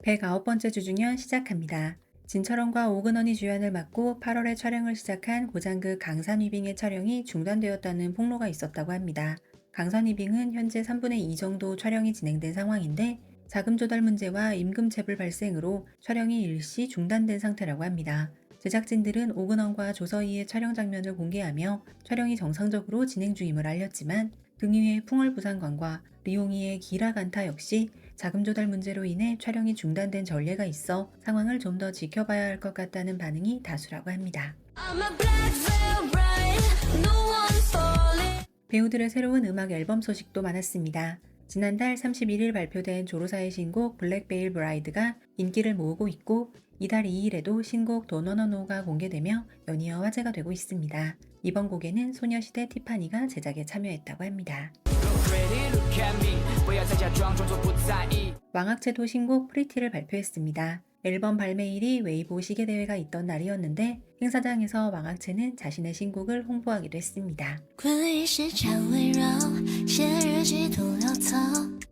109번째 주중연 시작합니다. 진철원과 오근원이 주연을 맡고 8월에 촬영을 시작한 고장극 강산위빙의 촬영이 중단되었다는 폭로가 있었다고 합니다. 강산위빙은 현재 3분의 2 정도 촬영이 진행된 상황인데 자금 조달 문제와 임금 체불 발생으로 촬영이 일시 중단된 상태라고 합니다. 제작진들은 오근원과 조서희의 촬영 장면을 공개하며 촬영이 정상적으로 진행 중임을 알렸지만 등유의 풍월부산관과 리옹이의 기라간타 역시 자금 조달 문제로 인해 촬영이 중단된 전례가 있어 상황을 좀 더 지켜봐야 할 것 같다는 반응이 다수라고 합니다. 배우들의 새로운 음악 앨범 소식도 많았습니다. 지난달 31일 발표된 조로사의 신곡 블랙베일 브라이드가 인기를 모으고 있고 이달 2일에도 신곡 도너너노가 공개되며 연이어 화제가 되고 있습니다. 이번 곡에는 소녀시대 티파니가 제작에 참여했다고 합니다. 왕학체도 신곡 프리티를 발표했습니다. 앨범 발매일이 웨이보 시계대회가 있던 날이었는데 행사장에서 왕학체는 자신의 신곡을 홍보하기도 했습니다.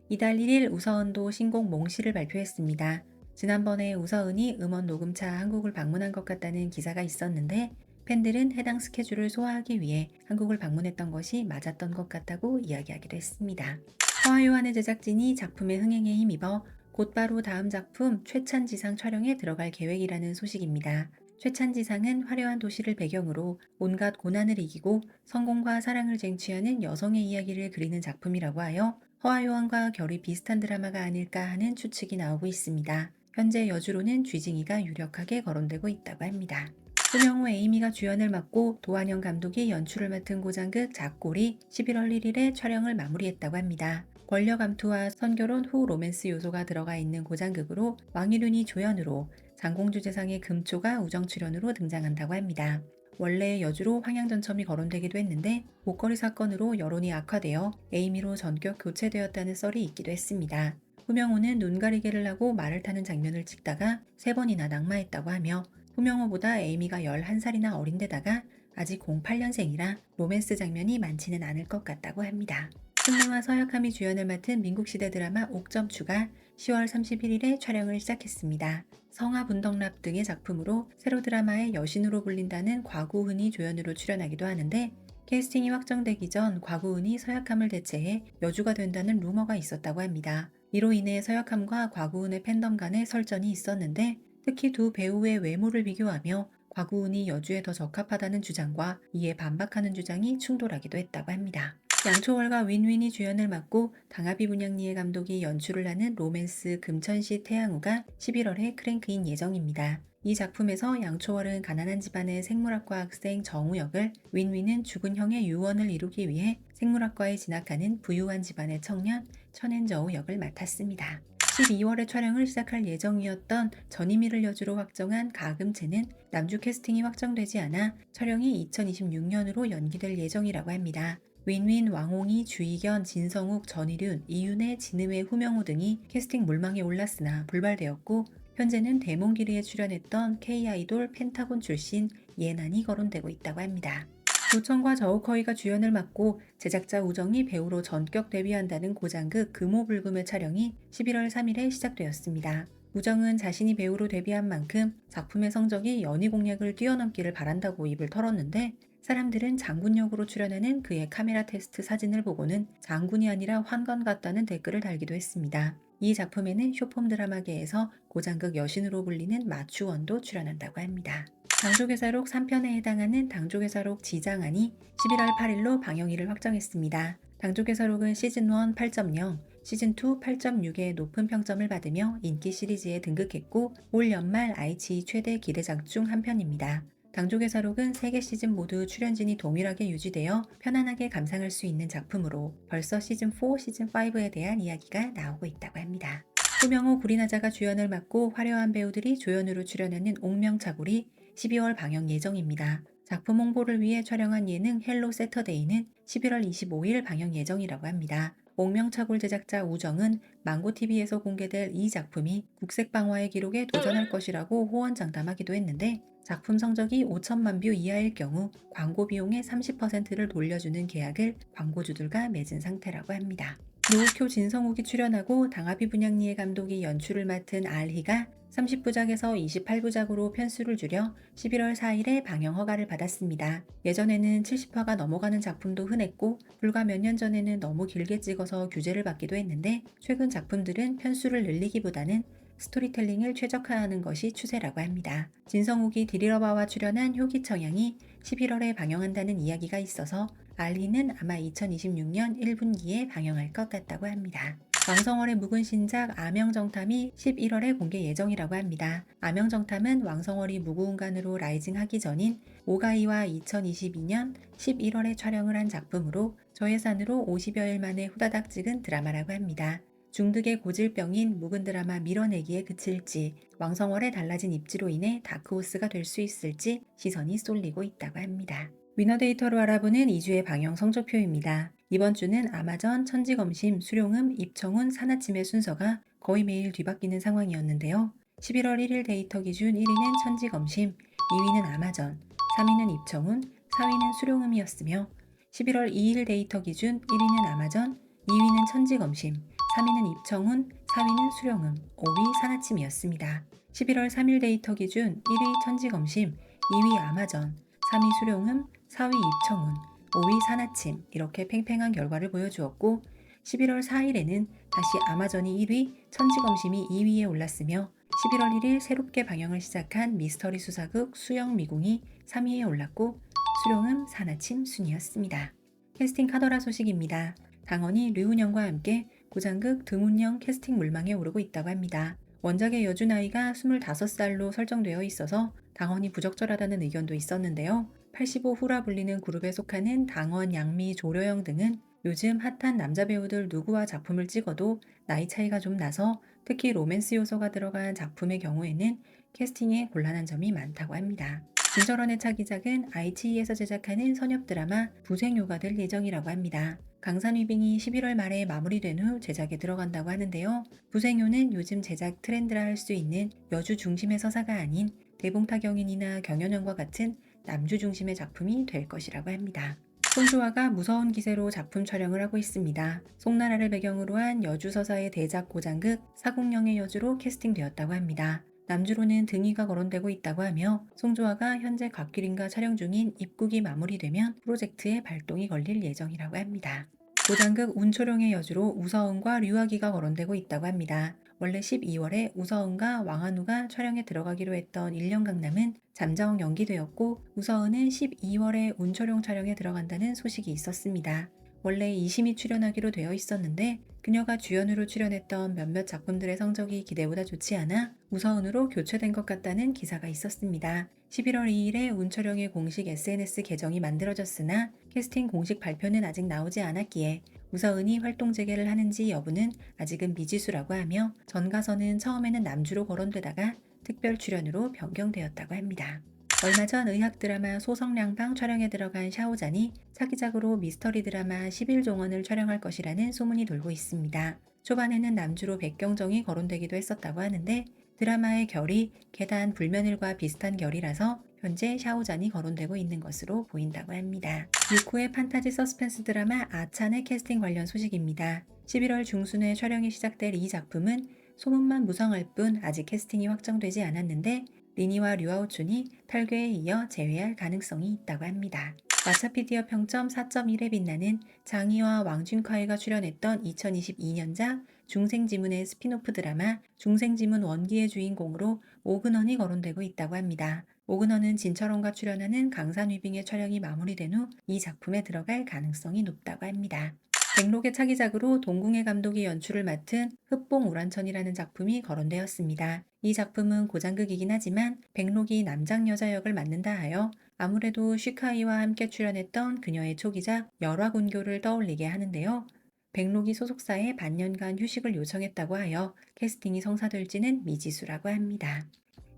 이달 1일 우서은도 신곡 몽시를 발표했습니다. 지난번에 우서은이 음원 녹음차 한국을 방문한 것 같다는 기사가 있었는데 팬들은 해당 스케줄을 소화하기 위해 한국을 방문했던 것이 맞았던 것 같다고 이야기하기도 했습니다. 허화요한의 제작진이 작품의 흥행에 힘입어 곧바로 다음 작품 최찬지상 촬영에 들어갈 계획이라는 소식입니다. 최찬지상은 화려한 도시를 배경으로 온갖 고난을 이기고 성공과 사랑을 쟁취하는 여성의 이야기를 그리는 작품이라고 하여 허화요한과 결이 비슷한 드라마가 아닐까 하는 추측이 나오고 있습니다. 현재 여주로는 쥐징이가 유력하게 거론되고 있다고 합니다. 손영우 에이미가 주연을 맡고 도한영 감독이 연출을 맡은 고장극 작골이 11월 1일에 촬영을 마무리했다고 합니다. 권력 암투와 선결혼 후 로맨스 요소가 들어가 있는 고장극으로 왕일윤이 조연으로 장공주 재상의 금초가 우정 출연으로 등장한다고 합니다. 원래 여주로 황양전첨이 거론되기도 했는데 목걸이 사건으로 여론이 악화되어 에이미로 전격 교체되었다는 썰이 있기도 했습니다. 후명호는 눈 가리개를 하고 말을 타는 장면을 찍다가 3번이나 낙마했다고 하며 후명호보다 에이미가 11살이나 어린데다가 아직 08년생이라 로맨스 장면이 많지는 않을 것 같다고 합니다. 신명화 서약함이 주연을 맡은 민국시대 드라마 옥점추가 10월 31일에 촬영을 시작했습니다. 성화분덕랍 등의 작품으로 새로 드라마의 여신으로 불린다는 곽우은이 조연으로 출연하기도 하는데 캐스팅이 확정되기 전 곽우은이 서약함을 대체해 여주가 된다는 루머가 있었다고 합니다. 이로 인해 서약함과 곽우은의 팬덤 간의 설전이 있었는데 특히 두 배우의 외모를 비교하며 곽우은이 여주에 더 적합하다는 주장과 이에 반박하는 주장이 충돌하기도 했다고 합니다. 양초월과 윈윈이 주연을 맡고 강하비 분양리의 감독이 연출을 하는 로맨스 금천시 태양우가 11월에 크랭크인 예정입니다. 이 작품에서 양초월은 가난한 집안의 생물학과 학생 정우 역을, 윈윈은 죽은 형의 유언을 이루기 위해 생물학과에 진학하는 부유한 집안의 청년 천엔저우 역을 맡았습니다. 12월에 촬영을 시작할 예정이었던 전희미를 여주로 확정한 가금체는 남주 캐스팅이 확정되지 않아 촬영이 2026년으로 연기될 예정이라고 합니다. 윈윈, 왕홍이, 주희견, 진성욱, 전희륜, 이윤혜, 진음의 후명호 등이 캐스팅 물망에 올랐으나 불발되었고 현재는 데몬기리에 출연했던 K-아이돌 펜타곤 출신 예난이 거론되고 있다고 합니다. 도청과 저우커이가 주연을 맡고 제작자 우정이 배우로 전격 데뷔한다는 고장극 금오불금의 촬영이 11월 3일에 시작되었습니다. 우정은 자신이 배우로 데뷔한 만큼 작품의 성적이 연희 공약을 뛰어넘기를 바란다고 입을 털었는데 사람들은 장군 역으로 출연하는 그의 카메라 테스트 사진을 보고는 장군이 아니라 환관 같다는 댓글을 달기도 했습니다. 이 작품에는 쇼폼 드라마계에서 고장극 여신으로 불리는 마추원도 출연한다고 합니다. 당조개사록 3편에 해당하는 당조개사록 지장안이 11월 8일로 방영일을 확정했습니다. 당조개사록은 시즌1 8.0, 시즌2 8.6의 높은 평점을 받으며 인기 시리즈에 등극했고 올 연말 아이치 최대 기대작 중 한 편입니다. 당조개사록은 3개 시즌 모두 출연진이 동일하게 유지되어 편안하게 감상할 수 있는 작품으로 벌써 시즌4, 시즌5에 대한 이야기가 나오고 있다고 합니다. 후명호 구리나자가 주연을 맡고 화려한 배우들이 조연으로 출연하는 옥명차굴이 12월 방영 예정입니다. 작품 홍보를 위해 촬영한 예능 헬로 세터데이는 11월 25일 방영 예정이라고 합니다. 옥명차굴 제작자 우정은 망고TV에서 공개될 이 작품이 국색방화의 기록에 도전할 것이라고 호언장담하기도 했는데 작품 성적이 5천만 뷰 이하일 경우 광고 비용의 30%를 돌려주는 계약을 광고주들과 맺은 상태라고 합니다. 노우쿄 진성욱이 출연하고 당하비 분양리의 감독이 연출을 맡은 알희가 30부작에서 28부작으로 편수를 줄여 11월 4일에 방영 허가를 받았습니다. 예전에는 70화가 넘어가는 작품도 흔했고 불과 몇 년 전에는 너무 길게 찍어서 규제를 받기도 했는데 최근 작품들은 편수를 늘리기보다는 스토리텔링을 최적화하는 것이 추세라고 합니다. 진성욱이 디리러바와 출연한 효기청양이 11월에 방영한다는 이야기가 있어서 알리는 아마 2026년 1분기에 방영할 것 같다고 합니다. 왕성월의 묵은 신작 아명정탐이 11월에 공개 예정이라고 합니다. 아명정탐은 왕성월이 무구운간으로 라이징하기 전인 오가이와 2022년 11월에 촬영을 한 작품으로 저예산으로 50여일 만에 후다닥 찍은 드라마라고 합니다. 중득의 고질병인 묵은 드라마 밀어내기에 그칠지 왕성월의 달라진 입지로 인해 다크호스가 될 수 있을지 시선이 쏠리고 있다고 합니다. 위너데이터로 알아보는 2주의 방영 성적표입니다. 이번 주는 아마전, 천지검심, 수룡음, 입청훈, 산하침의 순서가 거의 매일 뒤바뀌는 상황이었는데요. 11월 1일 데이터 기준 1위는 천지검심, 2위는 아마전, 3위는 입청훈, 4위는 수룡음이었으며 11월 2일 데이터 기준 1위는 아마전, 2위는 천지검심, 3위는 입청훈, 4위는 수룡음, 5위 산하침이었습니다. 11월 3일 데이터 기준 1위 천지검심, 2위 아마전, 3위 수룡음, 4위 입청훈, 5위 산하침 이렇게 팽팽한 결과를 보여주었고 11월 4일에는 다시 아마전이 1위, 천지검심이 2위에 올랐으며 11월 1일 새롭게 방영을 시작한 미스터리 수사극 수영미궁이 3위에 올랐고 수룡음, 산하침 순이었습니다. 캐스팅 카더라 소식입니다. 당원이 류은영과 함께 고장극 드문영 캐스팅 물망에 오르고 있다고 합니다. 원작의 여주 나이가 25살로 설정되어 있어서 당원이 부적절하다는 의견도 있었는데요. 85후라 불리는 그룹에 속하는 당원, 양미, 조려영 등은 요즘 핫한 남자 배우들 누구와 작품을 찍어도 나이 차이가 좀 나서 특히 로맨스 요소가 들어간 작품의 경우에는 캐스팅에 곤란한 점이 많다고 합니다. 진철원의 차기작은 ITE에서 제작하는 선협 드라마 부생요가 될 예정이라고 합니다. 강산위빙이 11월 말에 마무리된 후 제작에 들어간다고 하는데요. 부생요는 요즘 제작 트렌드라 할 수 있는 여주 중심의 서사가 아닌 대봉타경인이나 경연연과 같은 남주 중심의 작품이 될 것이라고 합니다. 송주화가 무서운 기세로 작품 촬영을 하고 있습니다. 송나라를 배경으로 한 여주 서사의 대작 고장극 사공령의 여주로 캐스팅되었다고 합니다. 남주로는 등위가 거론되고 있다고 하며 송주화가 현재 곽길인과 촬영 중인 입국이 마무리되면 프로젝트에 발동이 걸릴 예정이라고 합니다. 고장극 운초룡의 여주로 우서은과 류아기가 거론되고 있다고 합니다. 원래 12월에 우서은과 왕한우가 촬영에 들어가기로 했던 1년 강남은 잠정 연기되었고 우서은은 12월에 운초룡 촬영에 들어간다는 소식이 있었습니다. 원래 이심이 출연하기로 되어 있었는데 그녀가 주연으로 출연했던 몇몇 작품들의 성적이 기대보다 좋지 않아 우서은으로 교체된 것 같다는 기사가 있었습니다. 11월 2일에 운초룡의 공식 SNS 계정이 만들어졌으나 캐스팅 공식 발표는 아직 나오지 않았기에 우서은이 활동 재개를 하는지 여부는 아직은 미지수라고 하며 전가서는 처음에는 남주로 거론되다가 특별 출연으로 변경되었다고 합니다. 얼마 전 의학 드라마 소성량방 촬영에 들어간 샤오잔이 차기작으로 미스터리 드라마 11종원을 촬영할 것이라는 소문이 돌고 있습니다. 초반에는 남주로 백경정이 거론되기도 했었다고 하는데 드라마의 결이 계단 불면을과 비슷한 결이라서 현재 샤오잔이 거론되고 있는 것으로 보인다고 합니다. 6호의 판타지 서스펜스 드라마 아찬의 캐스팅 관련 소식입니다. 11월 중순에 촬영이 시작될 이 작품은 소문만 무성할 뿐 아직 캐스팅이 확정되지 않았는데 리니와 류아오춘이 탈괴에 이어 재회할 가능성이 있다고 합니다. 마차피디어 평점 4.1에 빛나는 장희와 왕준카이가 출연했던 2022년작 중생지문의 스피노프 드라마 중생지문 원기의 주인공으로 오근헌이 거론되고 있다고 합니다. 오근헌은 진철원과 출연하는 강산위빙의 촬영이 마무리된 후 이 작품에 들어갈 가능성이 높다고 합니다. 백록의 차기작으로 동궁의 감독이 연출을 맡은 흑봉 우란천이라는 작품이 거론되었습니다. 이 작품은 고장극이긴 하지만 백록이 남장 여자 역을 맡는다 하여 아무래도 슈카이와 함께 출연했던 그녀의 초기작 열화군교를 떠올리게 하는데요. 백록이 소속사에 반년간 휴식을 요청했다고 하여 캐스팅이 성사될지는 미지수라고 합니다.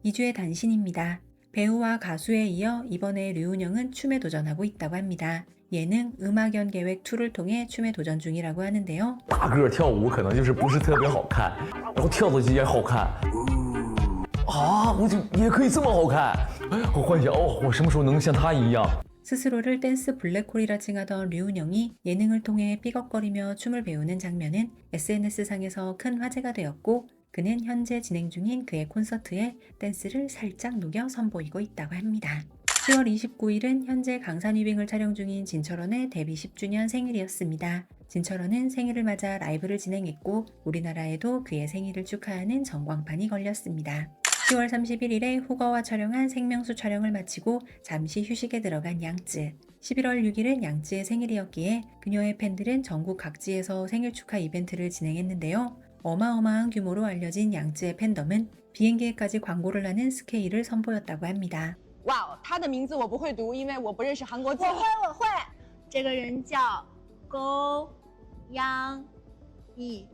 2주의 단신입니다. 배우와 가수에 이어 이번에 류은영은 춤에 도전하고 있다고 합니다. 예능 음악연 계획 2를 통해 춤에 도전 중이라고 하는데요. 大个跳舞可能就是不是特别好看，然后跳的也好看。啊，我就也可以这么好看。我幻想哦，我什么时候能像他一样？ 스스로를 댄스 블랙홀이라 칭하던 류은영이 예능을 통해 삐걱거리며 춤을 배우는 장면은 SNS상에서 큰 화제가 되었고 그는 현재 진행 중인 그의 콘서트에 댄스를 살짝 녹여 선보이고 있다고 합니다. 10월 29일은 현재 강산위빙을 촬영 중인 진철원의 데뷔 10주년 생일이었습니다. 진철원은 생일을 맞아 라이브를 진행했고 우리나라에도 그의 생일을 축하하는 전광판이 걸렸습니다. 10월 31일에 후거와 촬영한 생명수 촬영을 마치고 잠시 휴식에 들어간 양쯔. 11월 6일은 양쯔의 생일이었기에 그녀의 팬들은 전국 각지에서 생일 축하 이벤트를 진행했는데요. 어마어마한 규모로 알려진 양쯔의 팬덤은 비행기에까지 광고를 하는 스케일을 선보였다고 합니다. 哇，他的名字我不会读，因为我不认识韩国字。我会，这个人叫勾央义。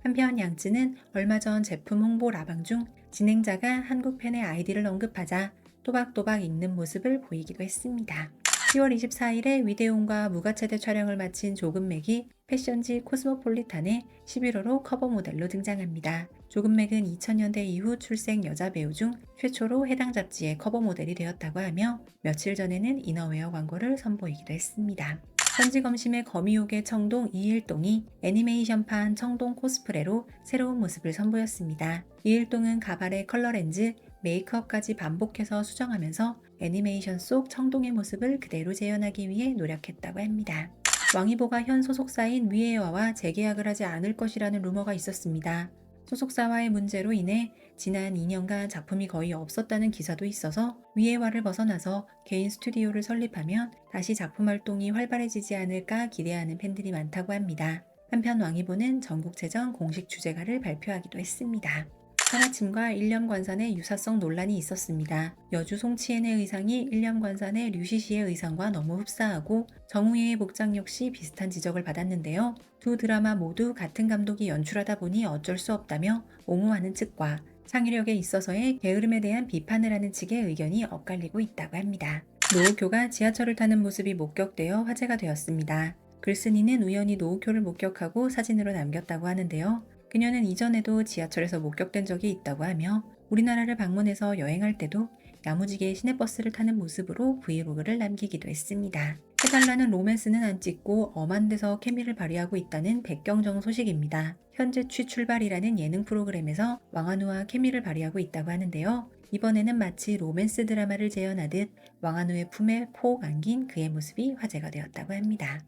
한편 양쯔는 얼마 전 제품 홍보 라방 중 진행자가 한국 팬의 아이디를 언급하자 또박또박 읽는 모습을 보이기도 했습니다. 10월 24일에 위대웅과 무가차대 촬영을 마친 조금맥이 패션지 코스모폴리탄의 11호로 커버 모델로 등장합니다. 조금맥은 2000년대 이후 출생 여자 배우 중 최초로 해당 잡지의 커버 모델이 되었다고 하며 며칠 전에는 이너웨어 광고를 선보이기도 했습니다. 현지검심의 거미옥의 청동 이일동이 애니메이션판 청동 코스프레로 새로운 모습을 선보였습니다. 이일동은 가발에 컬러 렌즈, 메이크업까지 반복해서 수정하면서 애니메이션 속 청동의 모습을 그대로 재현하기 위해 노력했다고 합니다. 왕이보가 현 소속사인 위에와와 재계약을 하지 않을 것이라는 루머가 있었습니다. 소속사와의 문제로 인해 지난 2년간 작품이 거의 없었다는 기사도 있어서 위에와를 벗어나서 개인 스튜디오를 설립하면 다시 작품 활동이 활발해지지 않을까 기대하는 팬들이 많다고 합니다. 한편 왕이보는 전국체전 공식 주제가를 발표하기도 했습니다. 하나침과 일념관산의 유사성 논란이 있었습니다. 여주 송치엔의 의상이 일념관산의 류시시의 의상과 너무 흡사하고 정우예의 복장 역시 비슷한 지적을 받았는데요. 두 드라마 모두 같은 감독이 연출하다 보니 어쩔 수 없다며 옹호하는 측과 창의력에 있어서의 게으름에 대한 비판을 하는 측의 의견이 엇갈리고 있다고 합니다. 노우쿄가 지하철을 타는 모습이 목격되어 화제가 되었습니다. 글쓴이는 우연히 노우쿄를 목격하고 사진으로 남겼다고 하는데요. 그녀는 이전에도 지하철에서 목격된 적이 있다고 하며 우리나라를 방문해서 여행할 때도 야무지게 시내버스를 타는 모습으로 브이로그를 남기기도 했습니다. 해달라는 로맨스는 안 찍고 엄한 데서 케미를 발휘하고 있다는 백경정 소식입니다. 현재 취출발이라는 예능 프로그램에서 왕한우와 케미를 발휘하고 있다고 하는데요. 이번에는 마치 로맨스 드라마를 재현하듯 왕한우의 품에 폭 안긴 그의 모습이 화제가 되었다고 합니다.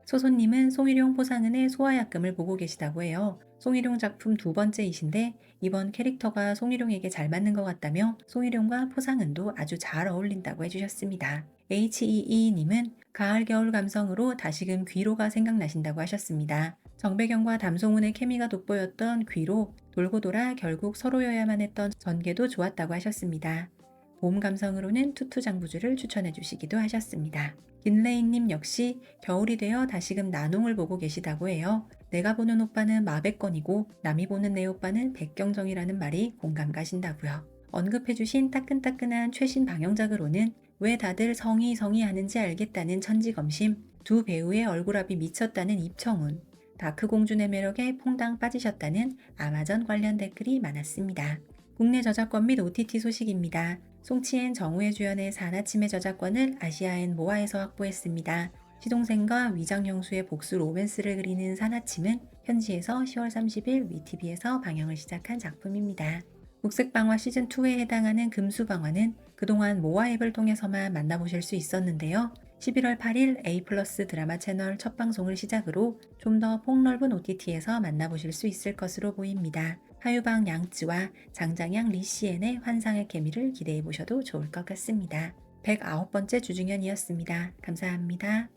소소님은 송일용 포상은의 소아약금을 보고 계시다고 해요. 송일용 작품 두 번째이신데 이번 캐릭터가 송일용에게 잘 맞는 것 같다며 송일용과 포상은도 아주 잘 어울린다고 해주셨습니다. HEE님은 가을 겨울 감성으로 다시금 귀로가 생각나신다고 하셨습니다. 정배경과 담송훈의 케미가 돋보였던 귀로, 돌고 돌아 결국 서로여야만 했던 전개도 좋았다고 하셨습니다. 봄 감성으로는 투투장부주를 추천해 주시기도 하셨습니다. 김레인님 역시 겨울이 되어 다시금 나농을 보고 계시다고 해요. 내가 보는 오빠는 마백건이고 남이 보는 내 오빠는 백경정이라는 말이 공감 가신다고요. 언급해주신 따끈따끈한 최신 방영작으로는 왜 다들 성이 하는지 알겠다는 천지검심, 두 배우의 얼굴합이 미쳤다는 입청훈, 다크공주의 매력에 퐁당 빠지셨다는 아마존 관련 댓글이 많았습니다. 국내 저작권 및 OTT 소식입니다. 송치엔 정우의 주연의 사나침의 저작권을 아시아엔 모아에서 확보했습니다. 시동생과 위장형수의 복수 로맨스를 그리는 사나침은 현지에서 10월 30일 위티비에서 방영을 시작한 작품입니다. 녹색방화 시즌2에 해당하는 금수방화는 그동안 모아 앱을 통해서만 만나보실 수 있었는데요. 11월 8일 A+ 드라마 채널 첫 방송을 시작으로 좀 더 폭넓은 OTT에서 만나보실 수 있을 것으로 보입니다. 하유방 양쯔와 장장양 리시엔의 환상의 케미를 기대해보셔도 좋을 것 같습니다. 109번째 주중현이었습니다. 감사합니다.